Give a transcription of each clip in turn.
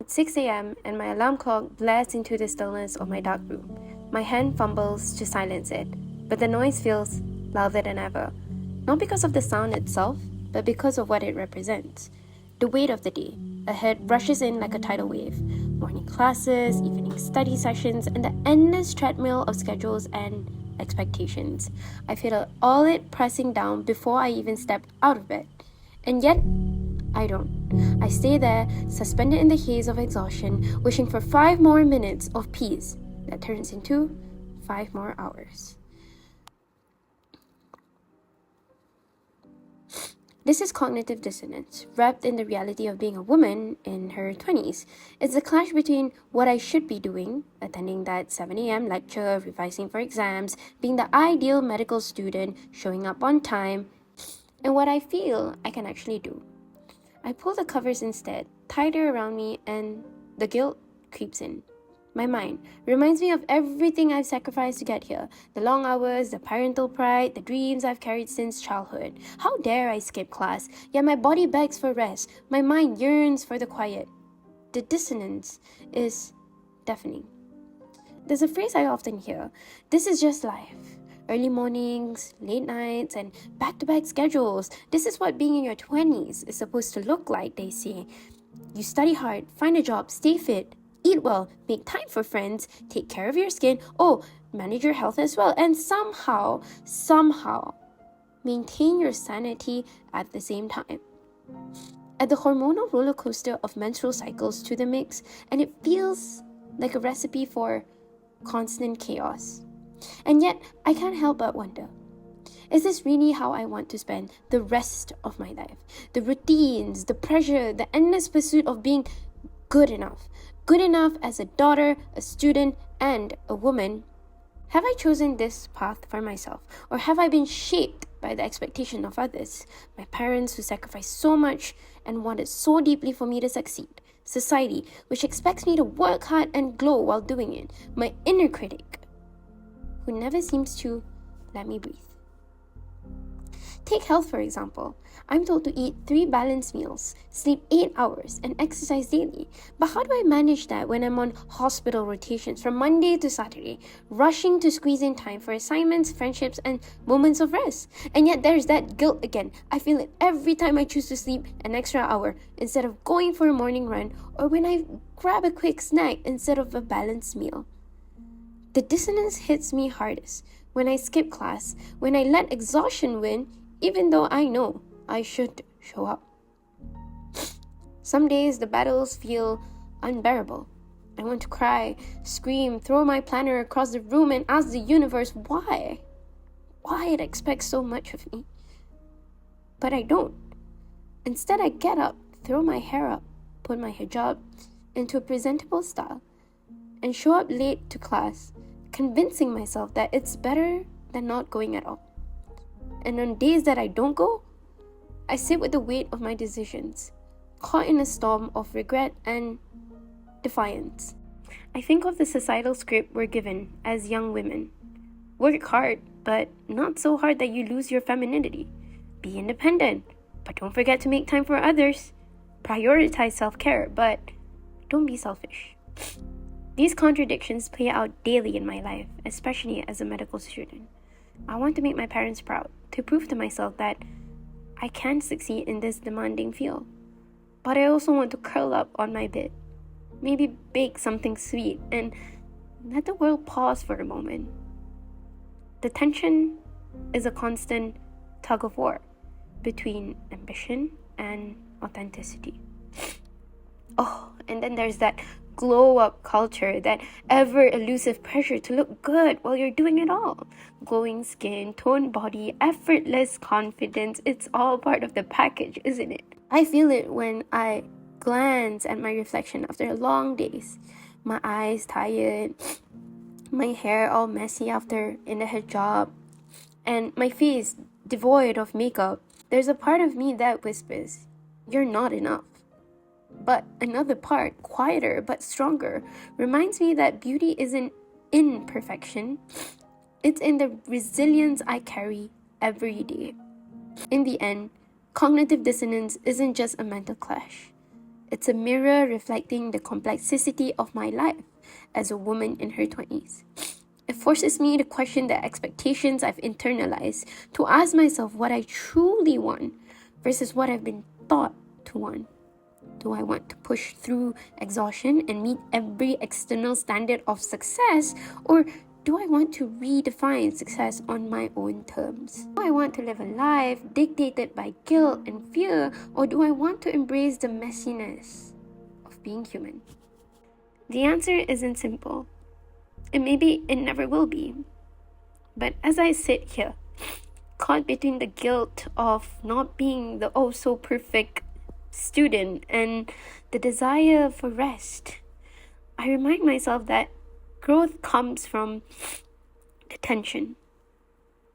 It's 6 a.m. and my alarm clock blares into the stillness of my dark room. My hand fumbles to silence it, but the noise feels louder than ever. Not because of the sound itself, but because of what it represents. The weight of the day ahead rushes in like a tidal wave. Morning classes, evening study sessions, and the endless treadmill of schedules and expectations. I feel all it pressing down before I even step out of bed. And yet, I don't. I stay there, suspended in the haze of exhaustion, wishing for 5 more minutes of peace that turns into 5 more hours. This is cognitive dissonance, wrapped in the reality of being a woman in her 20s. It's the clash between what I should be doing, attending that 7 a.m. lecture, revising for exams, being the ideal medical student, showing up on time, and what I feel I can actually do. I pull the covers instead, tighter around me, and the guilt creeps in. My mind reminds me of everything I've sacrificed to get here. The long hours, the parental pride, the dreams I've carried since childhood. How dare I skip class? Yet my body begs for rest. My mind yearns for the quiet. The dissonance is deafening. There's a phrase I often hear. This is just life. Early mornings, late nights, and back-to-back schedules. This is what being in your 20s is supposed to look like, they say. You study hard, find a job, stay fit, eat well, make time for friends, take care of your skin, manage your health as well, and somehow, maintain your sanity at the same time. Add the hormonal roller coaster of menstrual cycles to the mix, and it feels like a recipe for constant chaos. And yet, I can't help but wonder, is this really how I want to spend the rest of my life? The routines, the pressure, the endless pursuit of being good enough. Good enough as a daughter, a student, and a woman. Have I chosen this path for myself? Or have I been shaped by the expectation of others? My parents who sacrificed so much and wanted so deeply for me to succeed. Society, which expects me to work hard and glow while doing it. My inner critic, who never seems to let me breathe. Take health, for example. I'm told to eat 3 balanced meals, sleep 8 hours, and exercise daily. But how do I manage that when I'm on hospital rotations from Monday to Saturday, rushing to squeeze in time for assignments, friendships, and moments of rest? And yet there's that guilt again. I feel it every time I choose to sleep an extra hour instead of going for a morning run, or when I grab a quick snack instead of a balanced meal. The dissonance hits me hardest when I skip class, when I let exhaustion win, even though I know I should show up. Some days the battles feel unbearable. I want to cry, scream, throw my planner across the room and ask the universe why it expects so much of me. But I don't. Instead, I get up, throw my hair up, put my hijab into a presentable style, and show up late to class, convincing myself that it's better than not going at all. And on days that I don't go, I sit with the weight of my decisions, caught in a storm of regret and defiance. I think of the societal script we're given as young women. Work hard, but not so hard that you lose your femininity. Be independent, but don't forget to make time for others. Prioritize self-care, but don't be selfish. These contradictions play out daily in my life, especially as a medical student. I want to make my parents proud, to prove to myself that I can succeed in this demanding field. But I also want to curl up on my bed, maybe bake something sweet, and let the world pause for a moment. The tension is a constant tug of war between ambition and authenticity. And then there's that glow-up culture, that ever-elusive pressure to look good while you're doing it all. Glowing skin, toned body, effortless confidence, it's all part of the package, isn't it? I feel it when I glance at my reflection after long days. My eyes tired, my hair all messy after in the hijab, and my face devoid of makeup. There's a part of me that whispers, "You're not enough." But another part, quieter but stronger, reminds me that beauty isn't in perfection. It's in the resilience I carry every day. In the end, cognitive dissonance isn't just a mental clash. It's a mirror reflecting the complexity of my life as a woman in her 20s. It forces me to question the expectations I've internalized, to ask myself what I truly want versus what I've been taught to want. Do I want to push through exhaustion and meet every external standard of success, or do I want to redefine success on my own terms? Do I want to live a life dictated by guilt and fear, or do I want to embrace the messiness of being human? The answer isn't simple, and maybe it never will be. But as I sit here, caught between the guilt of not being the oh so perfect student and the desire for rest, I remind myself that growth comes from the tension.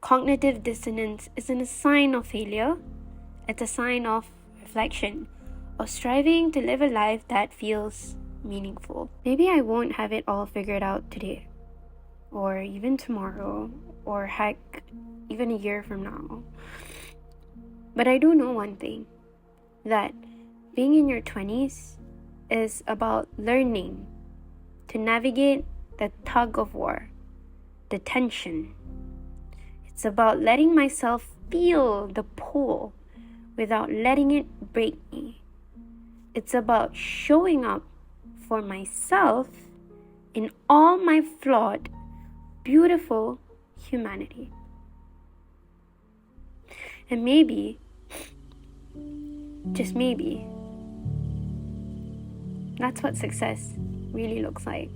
Cognitive dissonance isn't a sign of failure, it's a sign of reflection, of striving to live a life that feels meaningful. Maybe I won't have it all figured out today, or even tomorrow, or heck, even a year from now. But I do know one thing, that being in your 20s is about learning to navigate the tug of war, the tension. It's about letting myself feel the pull without letting it break me. It's about showing up for myself in all my flawed, beautiful humanity. And maybe, just maybe, that's what success really looks like.